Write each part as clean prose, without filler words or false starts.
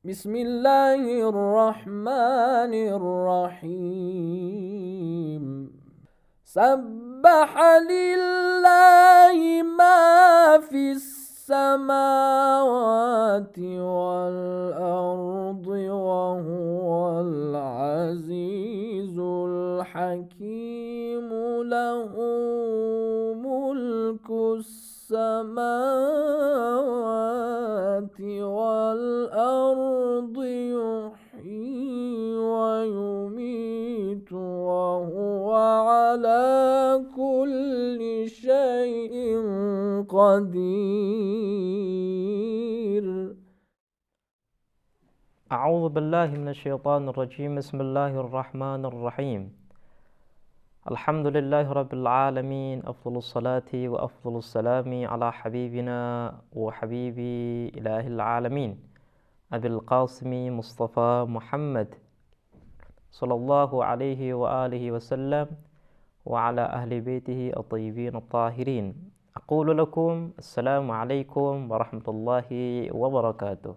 Bismillahirrahmanirrahim. Sabbaha lillahi ma fis samawati wal ardi wa huwal azizul hakim. Lahu mulkus samawati wal ardi yuhyi wa yumitu wa huwa ala kulli syai'in qadir. A'udzu billahi minasyaitonir rajim. Bismillahirrahmanirrahim. Alhamdulillahi rabbil alamin. Afdhalus salati wa afdhalus salami ala habibina wa habibi ilahil alamin, Abil Qasimi Mustafa Muhammad sallallahu alaihi wa alihi wasallam wa ala ahli baitihi at-tayyibin at-tahirin. Aqulu lakum assalamu alaikum warahmatullahi wabarakatuh.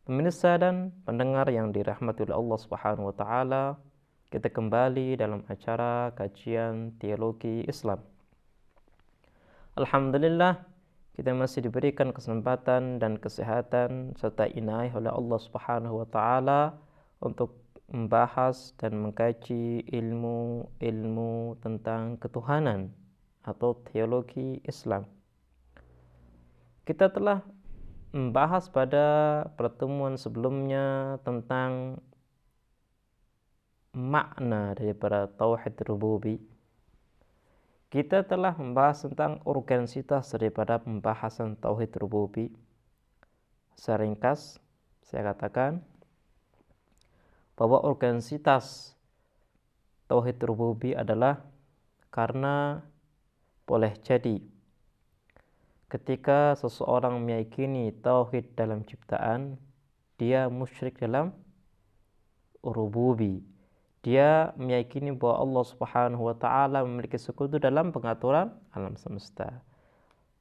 Pemirsa dan pendengar yang dirahmati oleh Allah Subhanahu wa taala, kita kembali dalam acara kajian teologi Islam. Alhamdulillah, kita masih diberikan kesempatan dan kesehatan serta inayah oleh Allah Subhanahu wa taala untuk membahas dan mengkaji ilmu tentang ketuhanan atau teologi Islam. Kita telah membahas pada pertemuan sebelumnya tentang makna daripada tauhid rububi. Kita telah membahas tentang urgensitas daripada pembahasan tauhid rububi. Secara ringkas, saya katakan bahwa urgensitas tauhid rububi adalah karena boleh jadi ketika seseorang meyakini tauhid dalam ciptaan, dia musyrik dalam rububi. Dia meyakini bahwa Allah Subhanahu wa taala memiliki sekutu dalam pengaturan alam semesta.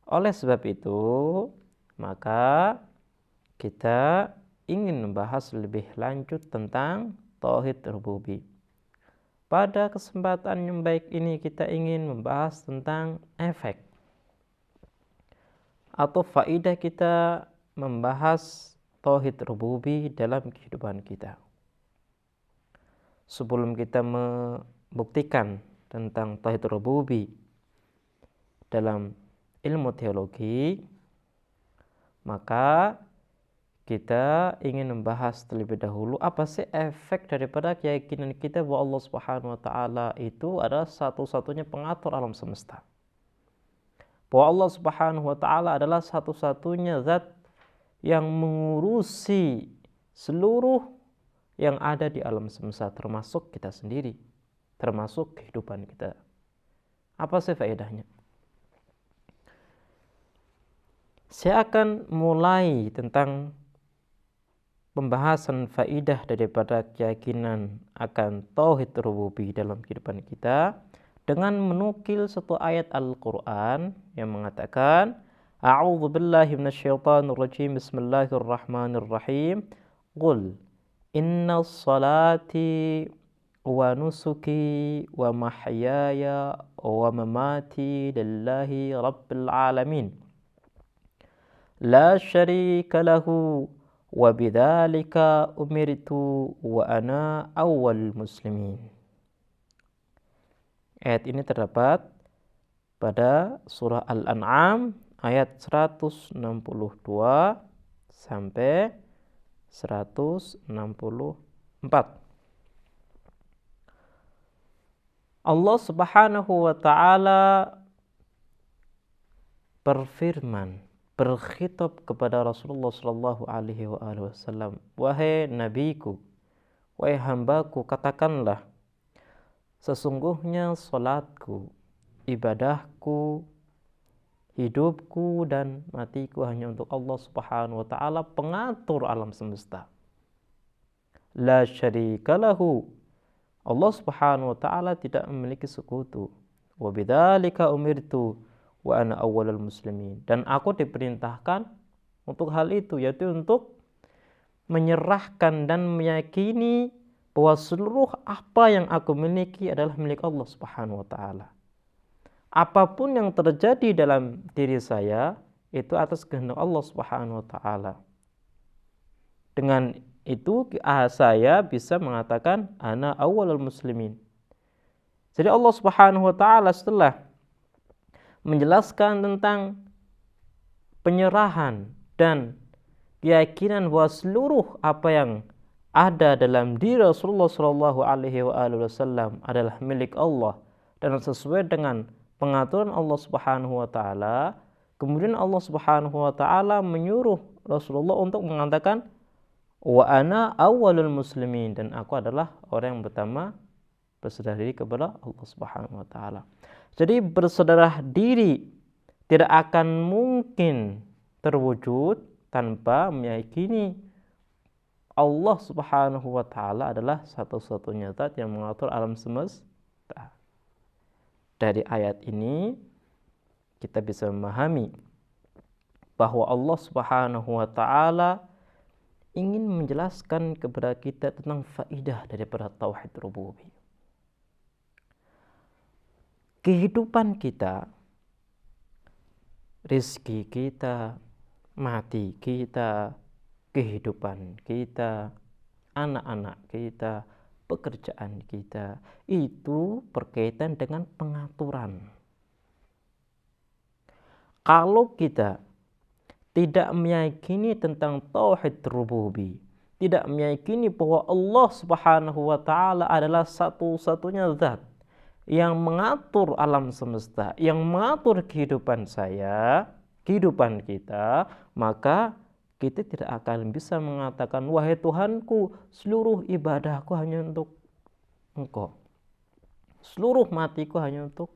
Oleh sebab itu, maka kita ingin membahas lebih lanjut tentang tauhid rububi. Pada kesempatan yang baik ini kita ingin membahas tentang efek atau faidah kita membahas tauhid rububi dalam kehidupan kita. Sebelum kita membuktikan tentang tauhid rububi dalam ilmu teologi, maka kita ingin membahas terlebih dahulu apa sih efek daripada keyakinan kita bahwa Allah Subhanahu wa taala itu adalah satu-satunya pengatur alam semesta. Bahwa Allah Subhanahu wa taala adalah satu-satunya zat yang mengurusi seluruh yang ada di alam semesta, termasuk kita sendiri, termasuk kehidupan kita. Apa sih faedahnya? Saya akan mulai tentang pembahasan faedah daripada keyakinan akan tauhid rububi dalam kehidupan kita dengan menukil satu ayat Al-Quran yang mengatakan, A'udzu billahi minasyaitonir rajim. Bismillahirrahmanirrahim. Qul inna salati wa nusuki wa mahyaya wa mamati lillahi rabbil alamin. La syarika lahu wa bidzalika umirtu wa ana awwal muslimin. Ayat ini terdapat pada surah Al-An'am ayat 162 sampai 164. Allah Subhanahu wa taala berfirman, berkhitab kepada Rasulullah sallallahu alaihi wasallam, wahai nabiku, wahai hambaku, katakanlah, sesungguhnya salatku, ibadahku, hidupku dan matiku hanya untuk Allah Subhanahu wa taala, pengatur alam semesta. La syarika lahu. Allah Subhanahu wa taala tidak memiliki sekutu. Wa bidzalika umirtu wa ana awwalul muslimin. Dan aku diperintahkan untuk hal itu, yaitu untuk menyerahkan dan meyakini bahwa seluruh apa yang aku miliki adalah milik Allah Subhanahu wa taala. Apapun yang terjadi dalam diri saya itu atas kehendak Allah Subhanahu wa taala. Dengan itu saya bisa mengatakan ana awwalul muslimin. Jadi Allah Subhanahu wa taala setelah menjelaskan tentang penyerahan dan keyakinan bahwa seluruh apa yang ada dalam diri Rasulullah Shallallahu Alaihi Wasallam adalah milik Allah dan sesuai dengan pengaturan Allah Subhanahu Wa Taala. Kemudian Allah Subhanahu Wa Taala menyuruh Rasulullah untuk mengatakan wa ana awwalul muslimin, dan aku adalah orang yang pertama berserah diri kepada Allah Subhanahu Wa Taala. Jadi berserah diri tidak akan mungkin terwujud tanpa meyakini Allah Subhanahu wa taala adalah satu-satunya zat yang mengatur alam semesta. Dari ayat ini kita bisa memahami bahwa Allah Subhanahu wa taala ingin menjelaskan kepada kita tentang faidah daripada tauhid rububiyah. Kehidupan kita, rezeki kita, mati kita, kehidupan kita, anak-anak kita, pekerjaan kita, itu berkaitan dengan pengaturan. Kalau kita tidak meyakini tentang tauhid rububiyah, tidak meyakini bahwa Allah Subhanahu wa taala adalah satu-satunya zat yang mengatur alam semesta, yang mengatur kehidupan saya, kehidupan kita, maka kita tidak akan bisa mengatakan wahai Tuhanku, seluruh ibadahku hanya untuk Engkau, seluruh matiku hanya untuk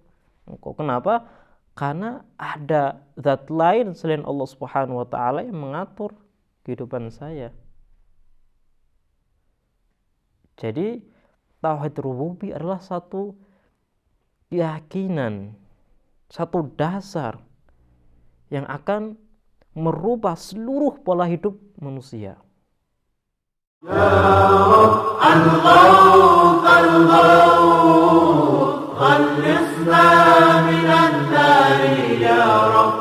Engkau. Kenapa? Karena ada zat lain selain Allah Subhanahu wa taala yang mengatur kehidupan saya. Jadi tauhid rububiyah adalah satu keyakinan, satu dasar yang akan merubah seluruh pola hidup manusia. Ya Rabb, al-Ghawth, al-Ghawth, khallisna minan nari ya Rabb.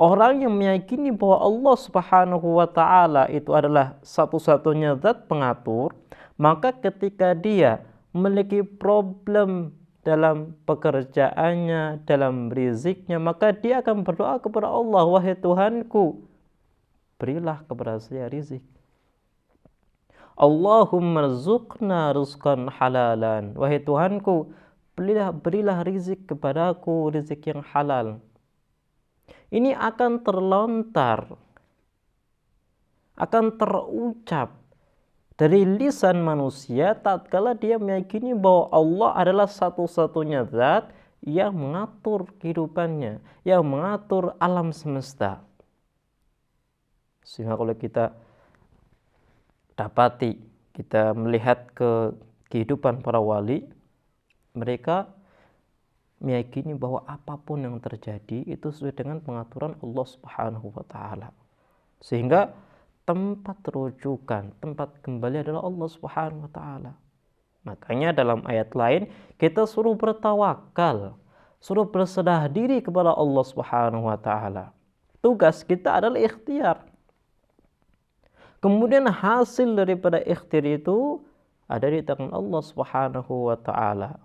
Orang yang meyakini bahwa Allah Subhanahu wa taala itu adalah satu-satunya zat pengatur, maka ketika dia memiliki problem dalam pekerjaannya, dalam riziknya, maka dia akan berdoa kepada Allah, wahai Tuhanku, berilah kepada saya rizik. Allahumma rzuqna rizqan halalan, wahai Tuhanku, berilah rizik kepadaku, rizik yang halal. Ini akan terlontar, akan terucap dari lisan manusia tatkala dia meyakini bahwa Allah adalah satu-satunya zat yang mengatur kehidupannya, yang mengatur alam semesta. Sehingga kalau kita dapati, kita melihat ke kehidupan para wali, mereka meyakini bahwa apapun yang terjadi itu sesuai dengan pengaturan Allah Subhanahu wa taala. Sehingga tempat rujukan, tempat kembali adalah Allah Subhanahu wa taala. Makanya dalam ayat lain kita suruh bertawakal, suruh berserah diri kepada Allah Subhanahu wa taala. Tugas kita adalah ikhtiar. Kemudian hasil daripada ikhtiar itu ada di tangan Allah Subhanahu wa taala.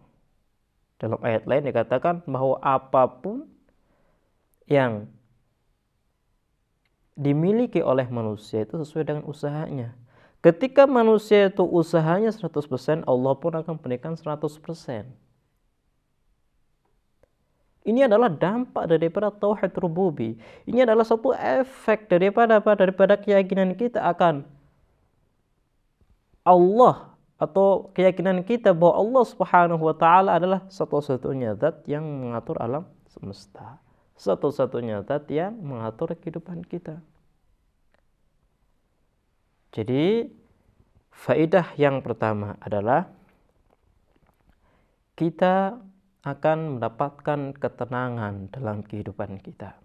Dalam ayat lain dikatakan bahwa apapun yang dimiliki oleh manusia itu sesuai dengan usahanya. Ketika manusia itu usahanya 100%, Allah pun akan berikan 100%. Ini adalah dampak daripada tauhid rububiyah. Ini adalah satu efek daripada keyakinan kita akan Allah, atau keyakinan kita bahwa Allah Subhanahu wa taala adalah satu-satunya zat yang mengatur alam semesta, satu-satunya zat yang mengatur kehidupan kita. Jadi faedah yang pertama adalah kita akan mendapatkan ketenangan dalam kehidupan kita.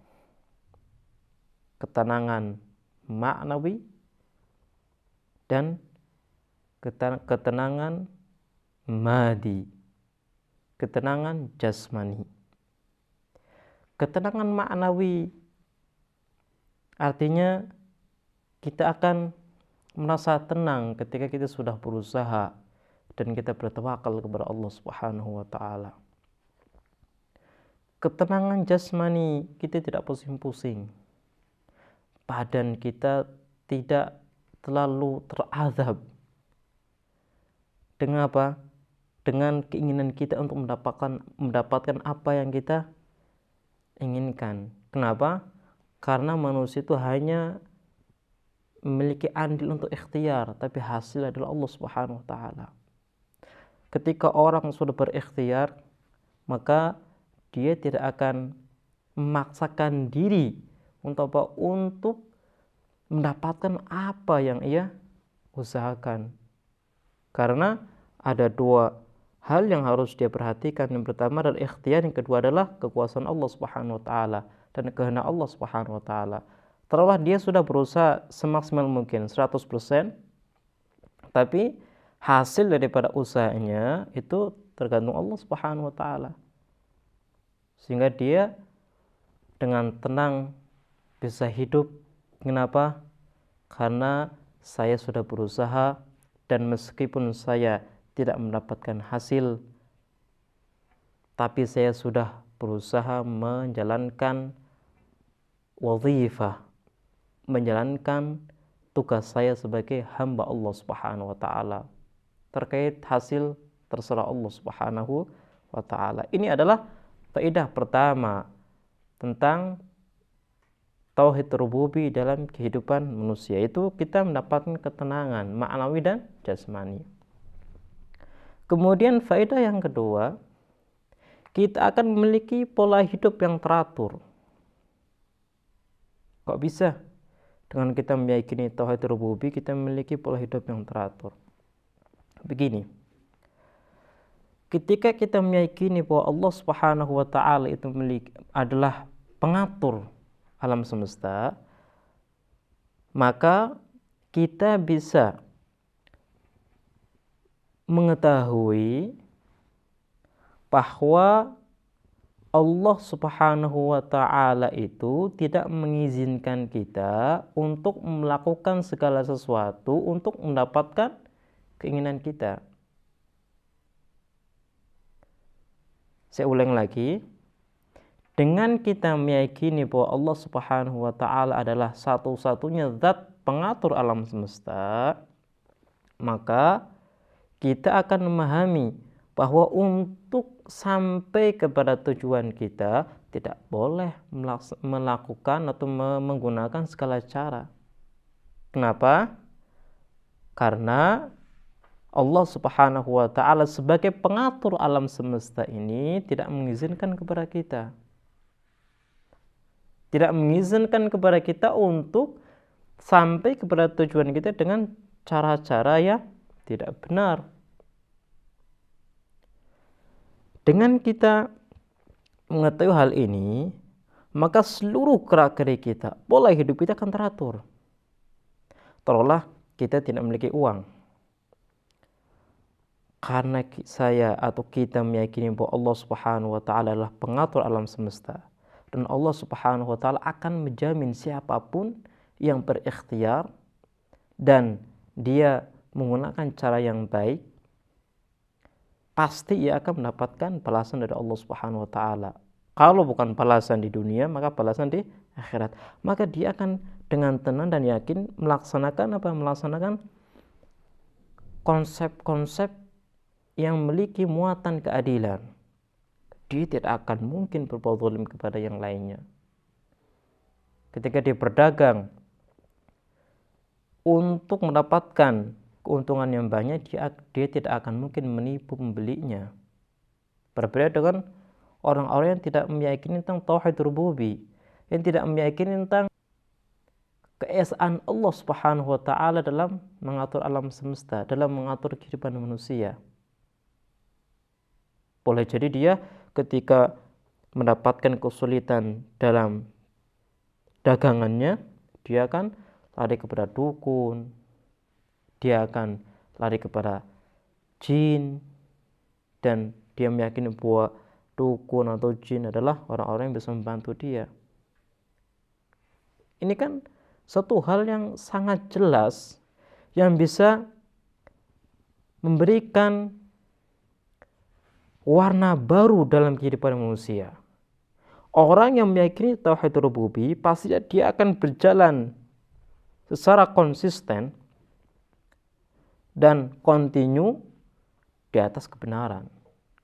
ketenangan maknawi dan ketenangan madi, ketenangan jasmani. Ketenangan maknawi artinya kita akan merasa tenang ketika kita sudah berusaha dan kita bertawakal kepada Allah Subhanahu wa taala. Ketenangan jasmani, kita tidak pusing-pusing. Badan kita tidak terlalu terazab. Dengan apa? Dengan keinginan kita untuk mendapatkan apa yang kita inginkan. Kenapa? Karena manusia itu hanya memiliki andil untuk ikhtiar, tapi hasil adalah Allah Subhanahu wa taala. Ketika orang sudah berikhtiar, maka dia tidak akan memaksakan diri untuk apa? Untuk mendapatkan apa yang ia usahakan. Karena ada dua hal yang harus dia perhatikan. Yang pertama adalah ikhtiar, yang kedua adalah kekuasaan Allah Subhanahu wa taala dan kehendak Allah Subhanahu wa taala. Telah dia sudah berusaha semaksimal mungkin 100%, tapi hasil daripada usahanya itu tergantung Allah Subhanahu wa taala. Sehingga dia dengan tenang bisa hidup. Kenapa? Karena saya sudah berusaha dan meskipun saya tidak mendapatkan hasil, tapi saya sudah berusaha menjalankan wazifah, menjalankan tugas saya sebagai hamba Allah Subhanahu wa taala. Terkait hasil terserah Allah Subhanahu wa taala. Ini adalah faedah pertama tentang tauhid rububiyah dalam kehidupan manusia. Itu kita mendapatkan ketenangan maknawi dan jasmani. Kemudian faedah yang kedua, kita akan memiliki pola hidup yang teratur. Kok bisa? Dengan kita meyakini tauhid rububiyah, kita memiliki pola hidup yang teratur. Begini, ketika kita meyakini bahwa Allah Subhanahu wa taala itu adalah pengatur alam semesta, maka kita bisa mengetahui bahwa Allah Subhanahu wa taala itu tidak mengizinkan kita untuk melakukan segala sesuatu untuk mendapatkan keinginan kita. Saya ulang lagi. Dengan kita meyakini bahwa Allah Subhanahu wa taala adalah satu-satunya zat pengatur alam semesta, maka kita akan memahami bahwa untuk sampai kepada tujuan kita tidak boleh melakukan atau menggunakan segala cara. Kenapa? Karena Allah Subhanahu wa taala sebagai pengatur alam semesta ini tidak mengizinkan kepada kita. Tidak mengizinkan kepada kita untuk sampai kepada tujuan kita dengan cara-cara yang tidak benar. Dengan kita mengetahui hal ini, maka seluruh gerak-gerik kita, pola hidup kita akan teratur. Taruhlah kita tidak memiliki uang. Karena saya atau kita meyakini bahwa Allah Subhanahu wa taala adalah pengatur alam semesta, dan Allah Subhanahu wa taala akan menjamin siapapun yang berikhtiar dan dia menggunakan cara yang baik, pasti ia akan mendapatkan balasan dari Allah Subhanahu wa taala. Kalau bukan balasan di dunia, maka balasan di akhirat. Maka dia akan dengan tenang dan yakin melaksanakan konsep-konsep yang memiliki muatan keadilan. Dia tidak akan mungkin berbuat zalim kepada yang lainnya. Ketika dia berdagang untuk mendapatkan keuntungan yang banyak, dia tidak akan mungkin menipu pembelinya. Berbeda dengan orang-orang yang tidak meyakini tentang tauhid rububiyah, yang tidak meyakini tentang keesaan Allah Subhanahu wa taala dalam mengatur alam semesta, dalam mengatur kehidupan manusia. Boleh jadi dia ketika mendapatkan kesulitan dalam dagangannya, dia akan lari kepada dukun, dia akan lari kepada jin, dan dia meyakini bahwa dukun atau jin adalah orang-orang yang bisa membantu dia. Ini kan satu hal yang sangat jelas yang bisa memberikan warna baru dalam kehidupan manusia. Orang yang meyakini tauhid rububiyah pasti dia akan berjalan secara konsisten dan kontinu di atas kebenaran.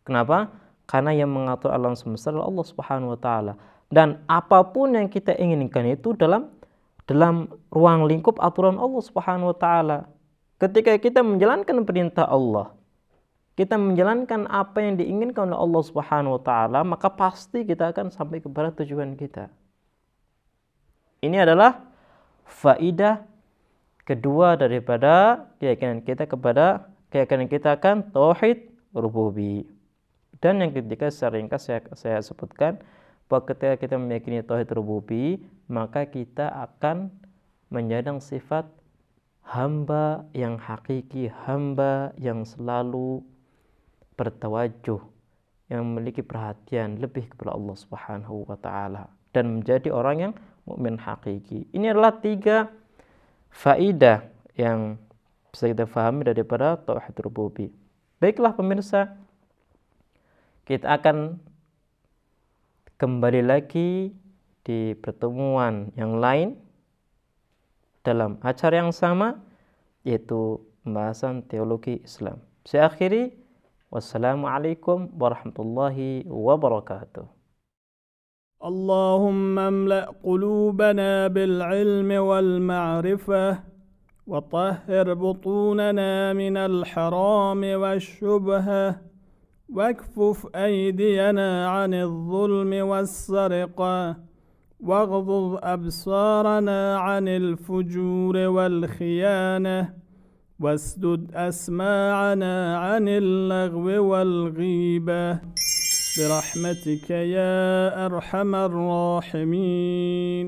Kenapa? Karena yang mengatur alam semesta adalah Allah Subhanahu wa taala. Dan apapun yang kita inginkan itu dalam ruang lingkup aturan Allah Subhanahu wa taala. Ketika kita menjalankan perintah Allah, kita menjalankan apa yang diinginkan oleh Allah Subhanahu wa taala, maka pasti kita akan sampai kepada tujuan kita. Ini adalah faidah kedua daripada keyakinan kita akan tauhid rububiyah. Dan yang ketiga, secara ringkas saya sebutkan bahwa ketika kita meyakini tauhid rububiyah, maka kita akan menyandang sifat hamba yang hakiki, hamba yang selalu bertawajuh, yang memiliki perhatian lebih kepada Allah Subhanahu wa taala dan menjadi orang yang mukmin hakiki. Ini adalah 3 faidah yang bisa kita pahami daripada tauhid rububiyah. Baiklah pemirsa, kita akan kembali lagi di pertemuan yang lain dalam acara yang sama, yaitu pembahasan teologi Islam. Saya akhiri, wassalamualaikum warahmatullahi wabarakatuh. اللهم املأ قلوبنا بالعلم والمعرفة وطهر بطوننا من الحرام والشبهة واكفف أيدينا عن الظلم والسرقة واغضض أبصارنا عن الفجور والخيانة واسدد أسماعنا عن اللغو والغيبة برحمتك يا أرحم الراحمين.